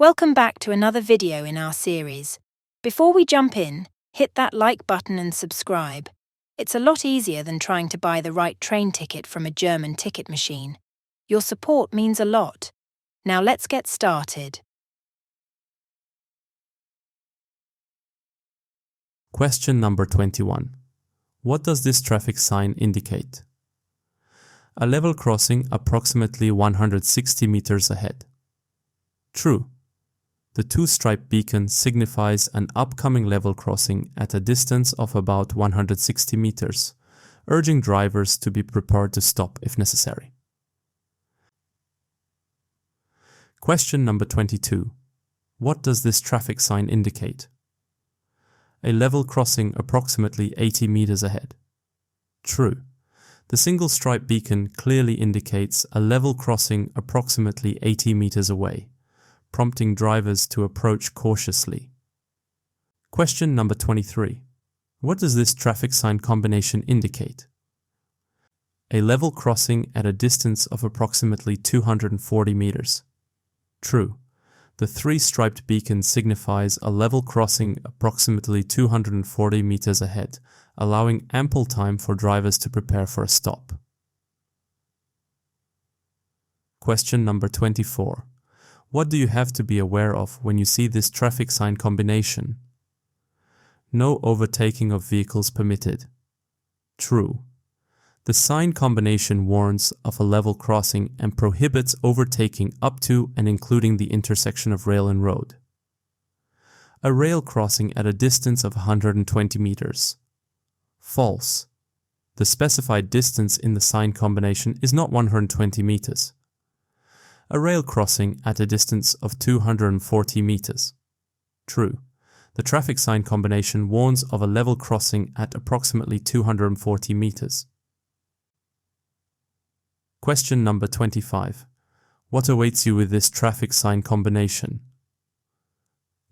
Welcome back to another video in our series. Before we jump in, hit that like button and subscribe. It's a lot easier than trying to buy the right train ticket from a German ticket machine. Your support means a lot. Now let's get started. Question number 21. What does this traffic sign indicate? A level crossing approximately 160 meters ahead. True. The two-stripe beacon signifies an upcoming level crossing at a distance of about 160 meters, urging drivers to be prepared to stop if necessary. Question number 22. What does this traffic sign indicate? A level crossing approximately 80 meters ahead. True. The single stripe beacon clearly indicates a level crossing approximately 80 meters away, prompting drivers to approach cautiously. Question number 23. What does this traffic sign combination indicate? A level crossing at a distance of approximately 240 meters. True. The three-striped beacon signifies a level crossing approximately 240 meters ahead, allowing ample time for drivers to prepare for a stop. Question number 24. What do you have to be aware of when you see this traffic sign combination? No overtaking of vehicles permitted. True. The sign combination warns of a level crossing and prohibits overtaking up to and including the intersection of rail and road. A rail crossing at a distance of 120 meters. False. The specified distance in the sign combination is not 120 meters. A rail crossing at a distance of 240 meters. True. The traffic sign combination warns of a level crossing at approximately 240 meters. Question number 25. What awaits you with this traffic sign combination?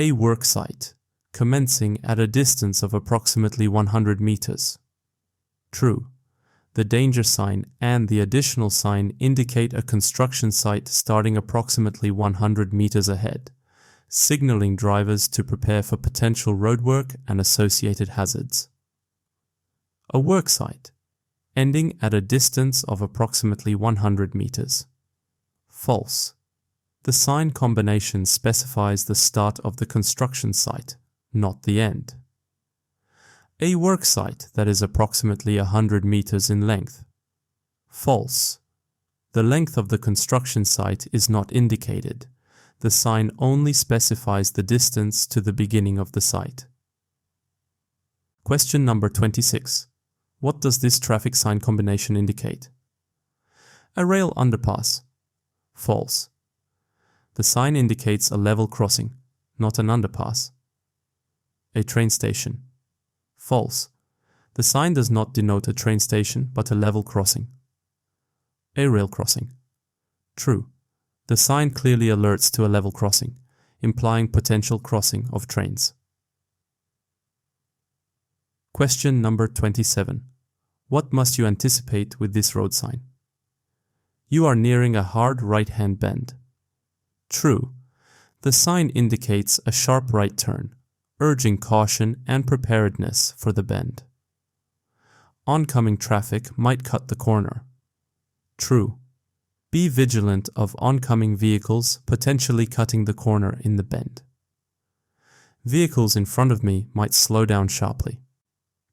A work site, commencing at a distance of approximately 100 meters. True. The danger sign and the additional sign indicate a construction site starting approximately 100 meters ahead, signaling drivers to prepare for potential roadwork and associated hazards. A work site, ending at a distance of approximately 100 meters. False. The sign combination specifies the start of the construction site, not the end. A work site that is approximately 100 meters in length. False. The length of the construction site is not indicated. The sign only specifies the distance to the beginning of the site. Question number 26. What does this traffic sign combination indicate? A rail underpass. False. The sign indicates a level crossing, not an underpass. A train station. False. The sign does not denote a train station but a level crossing. A rail crossing. True. The sign clearly alerts to a level crossing, implying potential crossing of trains. Question number 27. What must you anticipate with this road sign? You are nearing a hard right-hand bend. True. The sign indicates a sharp right turn, urging caution and preparedness for the bend. Oncoming traffic might cut the corner. True. Be vigilant of oncoming vehicles potentially cutting the corner in the bend. Vehicles in front of me might slow down sharply.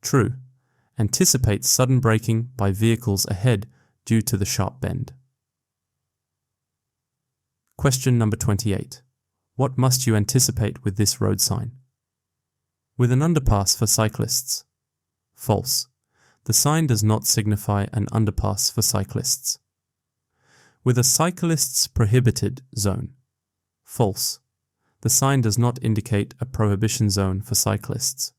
True. Anticipate sudden braking by vehicles ahead due to the sharp bend. Question number 28. What must you anticipate with this road sign? With an underpass for cyclists. False. The sign does not signify an underpass for cyclists. With a cyclists prohibited zone. False. The sign does not indicate a prohibition zone for cyclists.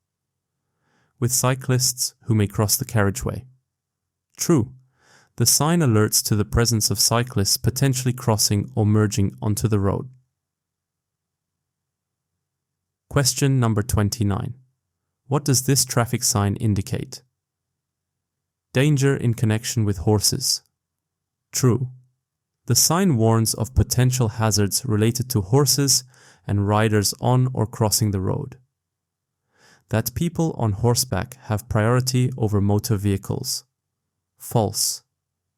With cyclists who may cross the carriageway. True. The sign alerts to the presence of cyclists potentially crossing or merging onto the road. Question number 29. What does this traffic sign indicate? Danger in connection with horses. True. The sign warns of potential hazards related to horses and riders on or crossing the road. That people on horseback have priority over motor vehicles. False.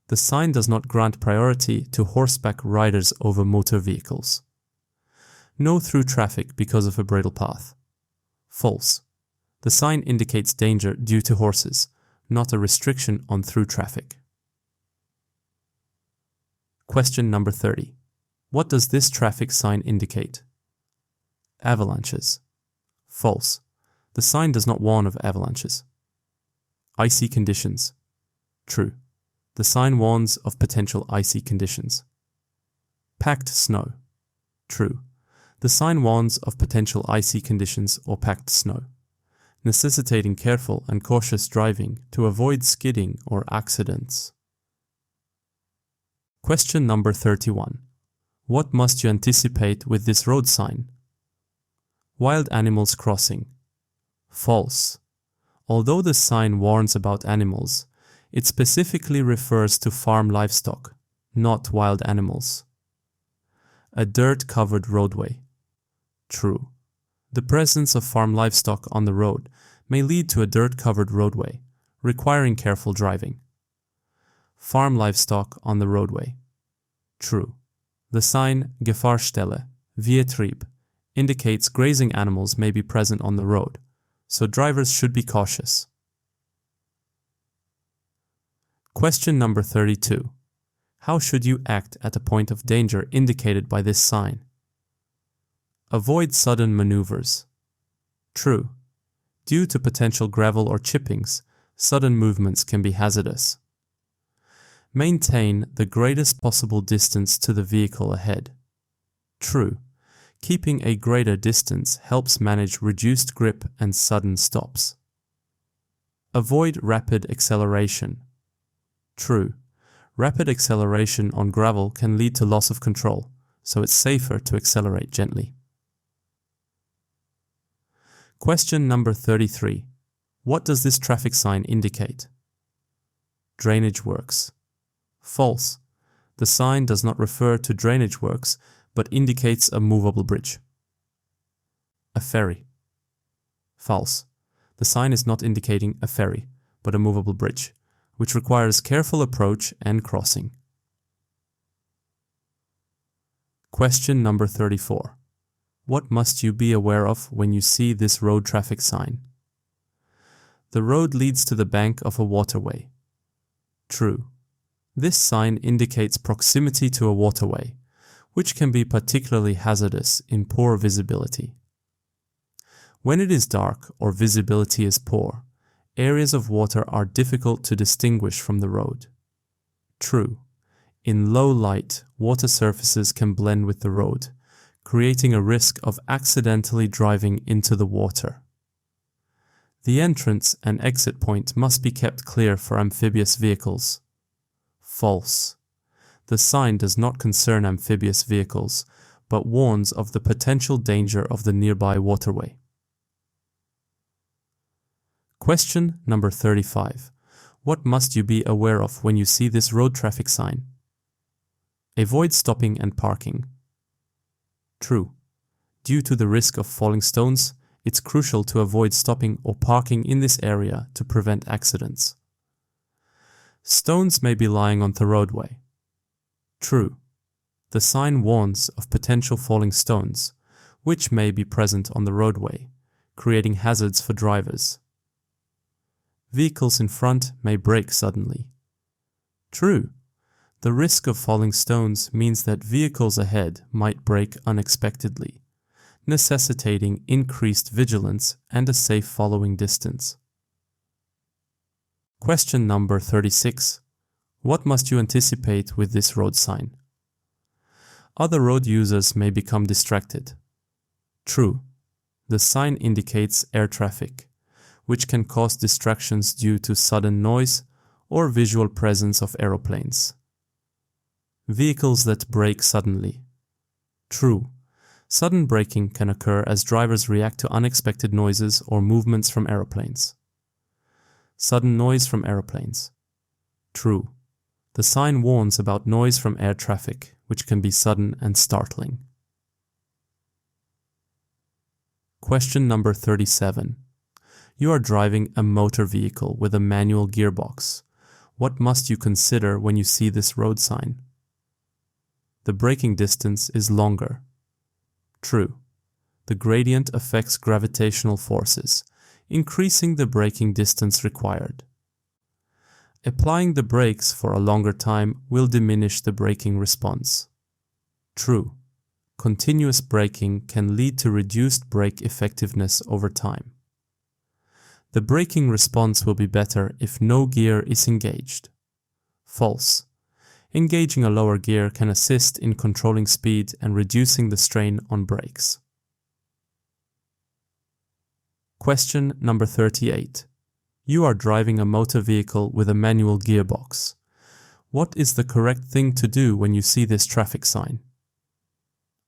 The sign does not grant priority to horseback riders over motor vehicles. No through traffic because of a bridle path. False. The sign indicates danger due to horses, not a restriction on through traffic. Question number 30. What does this traffic sign indicate? Avalanches. False. The sign does not warn of avalanches. Icy conditions. True. The sign warns of potential icy conditions. Packed snow. True. The sign warns of potential icy conditions or packed snow, necessitating careful and cautious driving to avoid skidding or accidents. Question number 31. What must you anticipate with this road sign? Wild animals crossing. False. Although the sign warns about animals, it specifically refers to farm livestock, not wild animals. A dirt-covered roadway. True. The presence of farm livestock on the road may lead to a dirt-covered roadway, requiring careful driving. Farm livestock on the roadway. True. The sign Gefahrstelle, Viehtrieb, indicates grazing animals may be present on the road, so drivers should be cautious. Question number 32. How should you act at a point of danger indicated by this sign? Avoid sudden maneuvers. True. Due to potential gravel or chippings, sudden movements can be hazardous. Maintain the greatest possible distance to the vehicle ahead. True. Keeping a greater distance helps manage reduced grip and sudden stops. Avoid rapid acceleration. True. Rapid acceleration on gravel can lead to loss of control, so it's safer to accelerate gently. Question number 33. What does this traffic sign indicate? Drainage works. False. The sign does not refer to drainage works, but indicates a movable bridge. A ferry. False. The sign is not indicating a ferry, but a movable bridge, which requires careful approach and crossing. Question number 34. What must you be aware of when you see this road traffic sign? The road leads to the bank of a waterway. True. This sign indicates proximity to a waterway, which can be particularly hazardous in poor visibility. When it is dark or visibility is poor, areas of water are difficult to distinguish from the road. True. In low light, water surfaces can blend with the road, creating a risk of accidentally driving into the water. The entrance and exit point must be kept clear for amphibious vehicles. False. The sign does not concern amphibious vehicles, but warns of the potential danger of the nearby waterway. Question number 35. What must you be aware of when you see this road traffic sign? Avoid stopping and parking. True. Due to the risk of falling stones, it's crucial to avoid stopping or parking in this area to prevent accidents. Stones may be lying on the roadway. True. The sign warns of potential falling stones, which may be present on the roadway, creating hazards for drivers. Vehicles in front may brake suddenly. True. The risk of falling stones means that vehicles ahead might brake unexpectedly, necessitating increased vigilance and a safe following distance. Question number 36. What must you anticipate with this road sign? Other road users may become distracted. True. The sign indicates air traffic, which can cause distractions due to sudden noise or visual presence of aeroplanes. Vehicles that brake suddenly. True. Sudden braking can occur as drivers react to unexpected noises or movements from aeroplanes. Sudden noise from aeroplanes. True. The sign warns about noise from air traffic, which can be sudden and startling. Question number 37. You are driving a motor vehicle with a manual gearbox. What must you consider when you see this road sign? The braking distance is longer. True. The gradient affects gravitational forces, increasing the braking distance required. Applying the brakes for a longer time will diminish the braking response. True. Continuous braking can lead to reduced brake effectiveness over time. The braking response will be better if no gear is engaged. False. Engaging a lower gear can assist in controlling speed and reducing the strain on brakes. Question number 38. You are driving a motor vehicle with a manual gearbox. What is the correct thing to do when you see this traffic sign?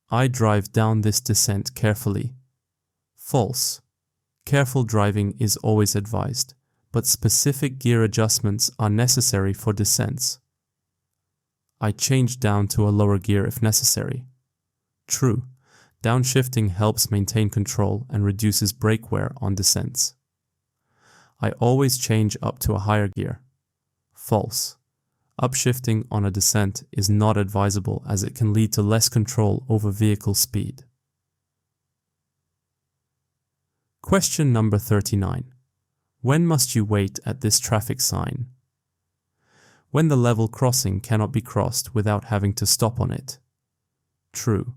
I drive down this descent carefully. False. Careful driving is always advised, but specific gear adjustments are necessary for descents. I change down to a lower gear if necessary. True. Downshifting helps maintain control and reduces brake wear on descents. I always change up to a higher gear. False. Upshifting on a descent is not advisable as it can lead to less control over vehicle speed. Question number 39. When must you wait at this traffic sign? When the level crossing cannot be crossed without having to stop on it. True.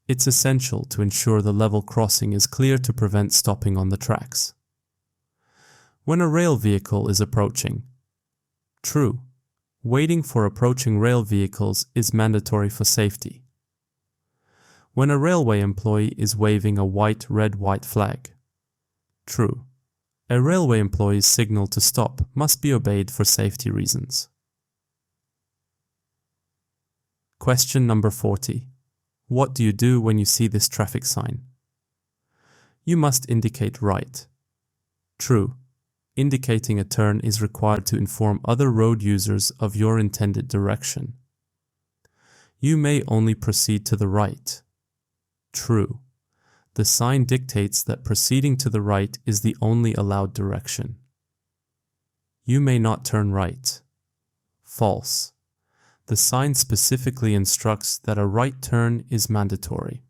It's essential to ensure the level crossing is clear to prevent stopping on the tracks. When a rail vehicle is approaching. True. Waiting for approaching rail vehicles is mandatory for safety. When a railway employee is waving a white, red, white flag. True. A railway employee's signal to stop must be obeyed for safety reasons. Question number 40. What do you do when you see this traffic sign? You must indicate right. True. Indicating a turn is required to inform other road users of your intended direction. You may only proceed to the right. True. The sign dictates that proceeding to the right is the only allowed direction. You may not turn right. False. The sign specifically instructs that a right turn is mandatory.